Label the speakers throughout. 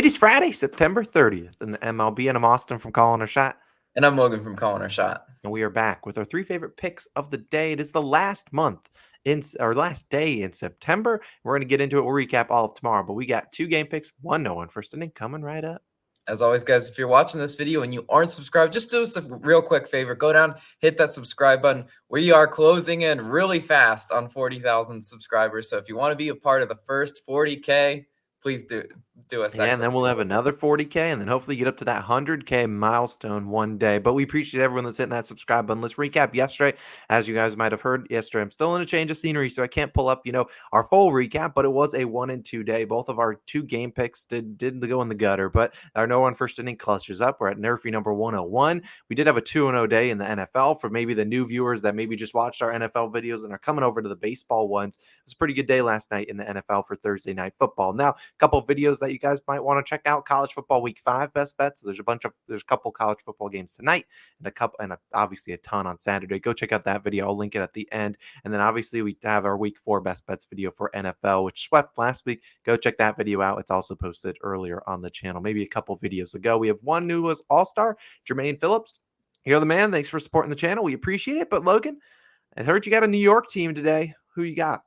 Speaker 1: It is Friday, September 30th in the MLB, and I'm Austin from Calling a Shot.
Speaker 2: And I'm Logan from Calling a Shot.
Speaker 1: And we are back with our three favorite picks of the day. It is the last month last day in September. We're going to get into it. We'll recap all of tomorrow, but we got two game picks, one no one first inning coming right up.
Speaker 2: As always, guys, if you're watching this video and you aren't subscribed, just do us a real quick favor. Go down, hit that subscribe button. We are closing in really fast on 40,000 subscribers. So if you want to be a part of the first 40K, please do us that.
Speaker 1: Yeah, and then we'll have another 40K and then hopefully get up to that 100K milestone one day. But we appreciate everyone that's hitting that subscribe button. Let's recap yesterday. As you guys might have heard yesterday, I'm still in a change of scenery, so I can't pull up, our full recap, but it was a 1 and 2 day. Both of our two game picks did go in the gutter, but our no one first inning clutches up. We're at Nerfy number 101. We did have a 2-0 day in the NFL for maybe the new viewers that maybe just watched our NFL videos and are coming over to the baseball ones. It was a pretty good day last night in the NFL for Thursday Night Football. Now, a couple of videos that you guys might want to check out: college football week 5 best bets. There's a couple college football games tonight and obviously a ton on Saturday. Go check out that video. I'll link it at the end. And then obviously we have our week 4 best bets video for NFL, which swept last week. Go check that video out. It's also posted earlier on the channel, maybe a couple videos ago. We have one new All-Star, Jermaine Phillips. You're the man. Thanks for supporting the channel. We appreciate it. But Logan, I heard you got a New York team today. Who you got?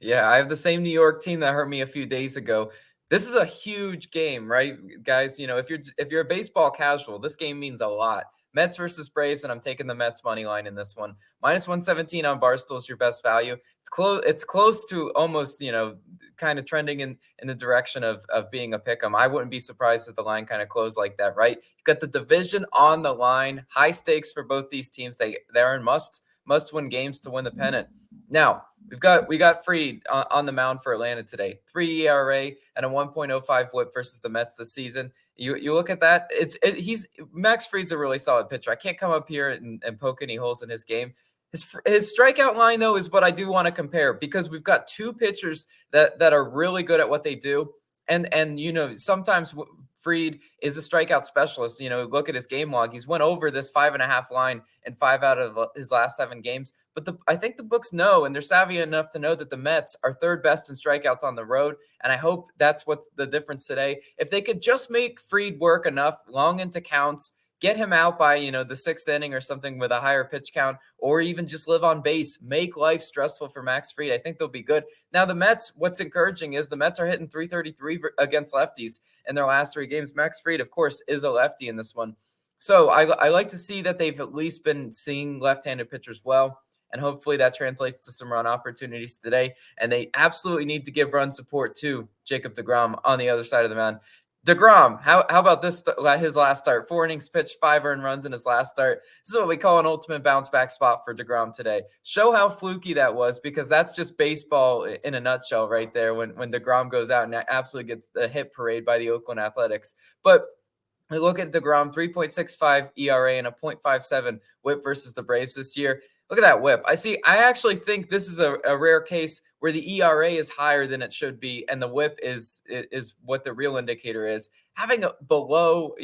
Speaker 2: Yeah, I have the same New York team that hurt me a few days ago. This is a huge game, right, guys? If you're a baseball casual, this game means a lot. Mets versus Braves, and I'm taking the Mets money line in this one. -117 on Barstool is your best value. It's close to almost, kind of trending in the direction of being a pick 'em. I wouldn't be surprised if the line kind of closed like that, right? You got the division on the line, high stakes for both these teams. They're in must-win games to win the pennant. Now, we got Fried on the mound for Atlanta today. 3 ERA and a 1.05 WHIP versus the Mets this season. You look at that. Max Fried's a really solid pitcher. I can't come up here and poke any holes in his game. His strikeout line, though, is what I do want to compare, because we've got two pitchers that are really good at what they do. And sometimes Fried is a strikeout specialist. Look at his game log. He's went over this 5.5 line in 5 out of his last 7 games. But I think the books know, and they're savvy enough to know, that the Mets are 3rd best in strikeouts on the road. And I hope that's what's the difference today. If they could just make Fried work enough long into counts, get him out by, the 6th inning or something with a higher pitch count, or even just live on base, make life stressful for Max Fried, I think they'll be good. Now, the Mets, what's encouraging is the Mets are hitting .333 against lefties in their last 3 games. Max Fried, of course, is a lefty in this one. So I like to see that they've at least been seeing left-handed pitchers well, and hopefully that translates to some run opportunities today. And they absolutely need to give run support to Jacob deGrom on the other side of the mound. deGrom, how about this? His last start, 4 innings pitched, 5 earned runs in his last start. This is what we call an ultimate bounce back spot for deGrom today. Show how fluky that was, because that's just baseball in a nutshell right there. When deGrom goes out and absolutely gets the hit parade by the Oakland Athletics. But we look at deGrom, 3.65 ERA and a .57 WHIP versus the Braves this year. Look at that WHIP. I actually think this is a rare case where the ERA is higher than it should be, and the WHIP is what the real indicator is. Having a below,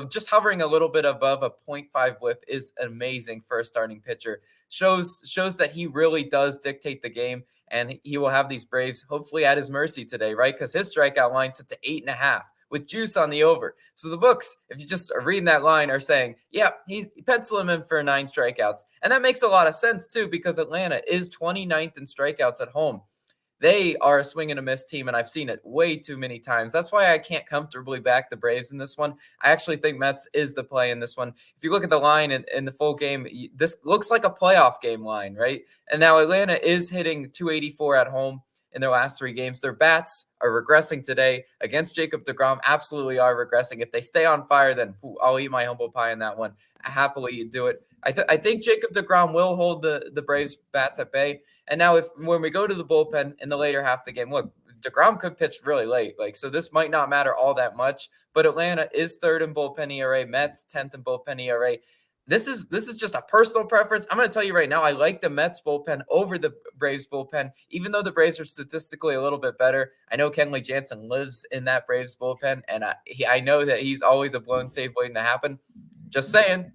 Speaker 2: just hovering a little bit above a .5 WHIP is amazing for a starting pitcher. Shows that he really does dictate the game, and he will have these Braves hopefully at his mercy today, right? Because his strikeout line set to 8.5. with juice on the over. So the books, if you just are reading that line, are saying, yeah, he's pencil him in for 9 strikeouts. And that makes a lot of sense too, because Atlanta is 29th in strikeouts at home. They are a swing and a miss team, and I've seen it way too many times. That's why I can't comfortably back the Braves in this one. I actually think Mets is the play in this one. If you look at the line in the full game, this looks like a playoff game line, right? And now Atlanta is hitting .284 at home in their last 3 games. Their bats are regressing today against Jacob deGrom. Absolutely are regressing. If they stay on fire, then I'll eat my humble pie in that one. I happily do it. I think Jacob deGrom will hold the Braves bats at bay. And now when we go to the bullpen in the later half of the game, look, deGrom could pitch really late. So this might not matter all that much, but Atlanta is 3rd in bullpen ERA, Mets 10th in bullpen ERA. This is just a personal preference. I'm going to tell you right now, I like the Mets bullpen over the Braves bullpen, even though the Braves are statistically a little bit better. I know Kenley Jansen lives in that Braves bullpen, and I know that he's always a blown save waiting to happen. Just saying.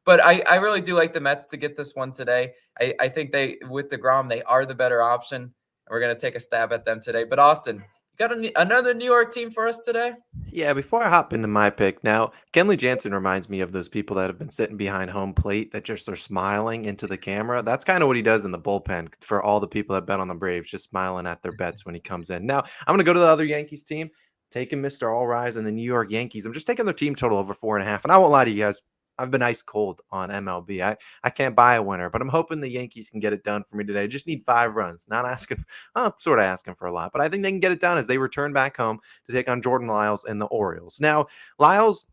Speaker 2: But I really do like the Mets to get this one today. I think with deGrom, they are the better option. We're going to take a stab at them today. But Austin, got another New York team for us today?
Speaker 1: Yeah, before I hop into my pick, now Kenley Jansen reminds me of those people that have been sitting behind home plate that just are smiling into the camera. That's kind of what he does in the bullpen for all the people that bet on the Braves, just smiling at their bets when he comes in. Now, I'm going to go to the other Yankees team, taking Mr. All Rise and the New York Yankees. I'm just taking their team total over 4.5. And I won't lie to you guys, I've been ice cold on MLB. I can't buy a winner, but I'm hoping the Yankees can get it done for me today. Just need 5 runs. Not asking, I'm sort of asking for a lot, but I think they can get it done as they return back home to take on Jordan Lyles and the Orioles. Now, Lyles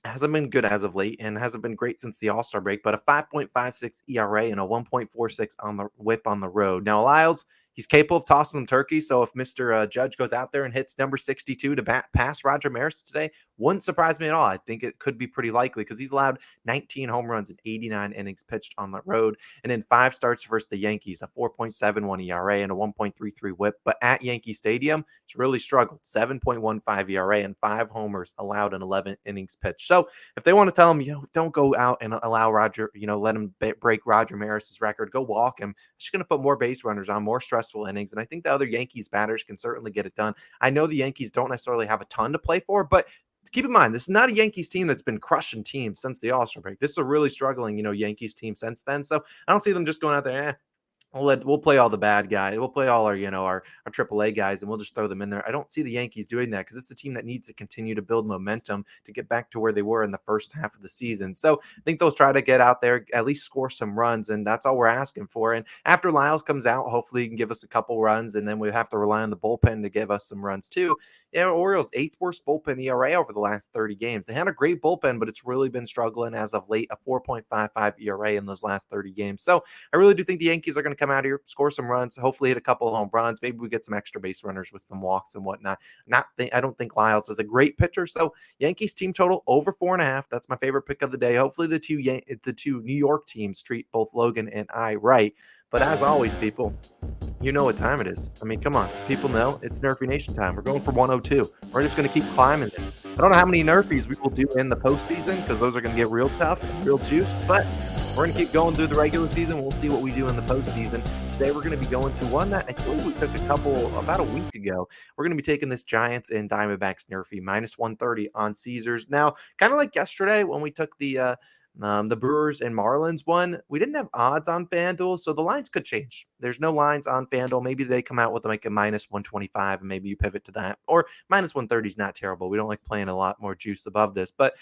Speaker 1: hasn't been good as of late and hasn't been great since the All-Star break, but a 5.56 ERA and a 1.46 on the whip on the road. Now, Lyles, he's capable of tossing some turkey. So if Mr. Judge goes out there and hits number 62 to pass Roger Maris today, wouldn't surprise me at all. I think it could be pretty likely because he's allowed 19 home runs and 89 innings pitched on the road. And in 5 starts versus the Yankees, a 4.71 ERA and a 1.33 whip. But at Yankee Stadium, he's really struggled. 7.15 ERA and 5 homers allowed in 11 innings pitched. So if they want to tell him, don't go out and allow Roger, let him break Roger Maris's record, go walk him. Just going to put more base runners on, more stressful innings. And I think the other Yankees batters can certainly get it done. I know the Yankees don't necessarily have a ton to play for, but keep in mind, this is not a Yankees team that's been crushing teams since the All-Star break. This is a really struggling, Yankees team since then. So I don't see them just going out there, we'll play all the bad guys. We'll play all our, our AAA guys, and we'll just throw them in there. I don't see the Yankees doing that because it's a team that needs to continue to build momentum to get back to where they were in the first half of the season. So I think they'll try to get out there, at least score some runs, and that's all we're asking for. And after Lyles comes out, hopefully he can give us a couple runs, and then we have to rely on the bullpen to give us some runs too. Orioles 8th worst bullpen ERA over the last 30 games. They had a great bullpen, but it's really been struggling as of late, a 4.55 ERA in those last 30 games. So I really do think the Yankees are going to come out here, score some runs, hopefully hit a couple of home runs. Maybe we get some extra base runners with some walks and whatnot. I don't think Lyles is a great pitcher. So Yankees team total over 4.5. That's my favorite pick of the day. Hopefully the two New York teams treat both Logan and I right. But as always, people, you know what time it is. I mean, come on. People know it's Nerfy Nation time. We're going for 102. We're just going to keep climbing this. I don't know how many Nerfies we will do in the postseason because those are going to get real tough and real juiced, but we're going to keep going through the regular season. We'll see what we do in the postseason. Today, we're going to be going to one that I think we took about a week ago. We're going to be taking this Giants and Diamondbacks Nerfy minus 130 on Caesars. Now, kind of like yesterday when we took the Brewers and Marlins one, we didn't have odds on FanDuel, so the lines could change. There's no lines on FanDuel. Maybe they come out with like a minus 125, and maybe you pivot to that. Or minus 130 is not terrible. We don't like playing a lot more juice above this. But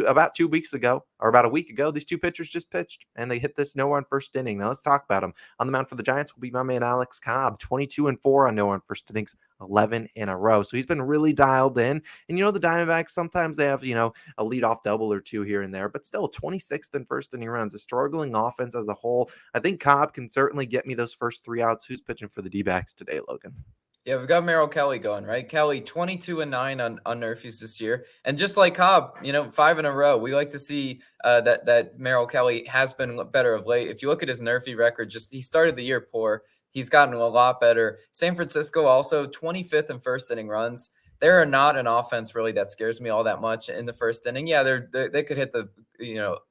Speaker 1: about 2 weeks ago, or about a week ago, these two pitchers just pitched, and they hit this no-run first inning. Now let's talk about them. On the mound for the Giants will be my man Alex Cobb, 22-4 on no-run first innings, 11 in a row. So he's been really dialed in. And the Diamondbacks, sometimes they have, a leadoff double or two here and there, but still 26th in first inning runs, a struggling offense as a whole. I think Cobb can certainly get me those first 3 outs. Who's pitching for the D-backs today, Logan?
Speaker 2: Yeah, we've got Merrill Kelly going, right? Kelly 22-9 on Nerfies this year. And just like Cobb, 5 in a row. We like to see that Merrill Kelly has been better of late. If you look at his Nerfy record, he started the year poor. He's gotten a lot better. San Francisco also 25th in first inning runs. There are not an offense really that scares me all that much in the first inning. Yeah, they could hit the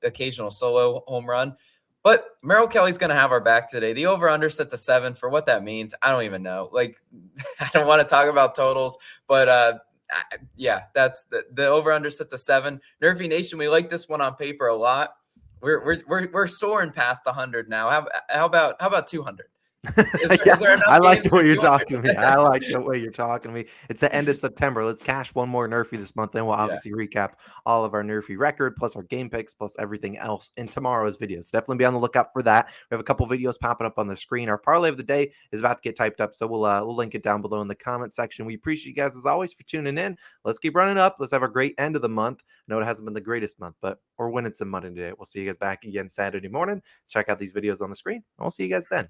Speaker 2: occasional solo home run. But Merrill Kelly's going to have our back today. The over-under set to 7. For what that means, I don't even know. Like, I don't want to talk about totals, but yeah, that's the over-under set to 7. Nerfy Nation, we like this one on paper a lot. We're soaring past 100 now. How about 200?
Speaker 1: Yeah, I like the way you're talking to me. I like the way you're talking to me. It's the end of September. Let's cash one more Nerfy this month. Then we'll obviously recap all of our Nerfy record, plus our game picks, plus everything else in tomorrow's videos. So definitely be on the lookout for that. We have a couple videos popping up on the screen. Our parlay of the day is about to get typed up, so we'll link it down below in the comment section. We appreciate you guys as always for tuning in. Let's keep running up. Let's have a great end of the month. I know it hasn't been the greatest month, but we're winning some money today. We'll see you guys back again Saturday morning. Check out these videos on the screen, and we'll see you guys then.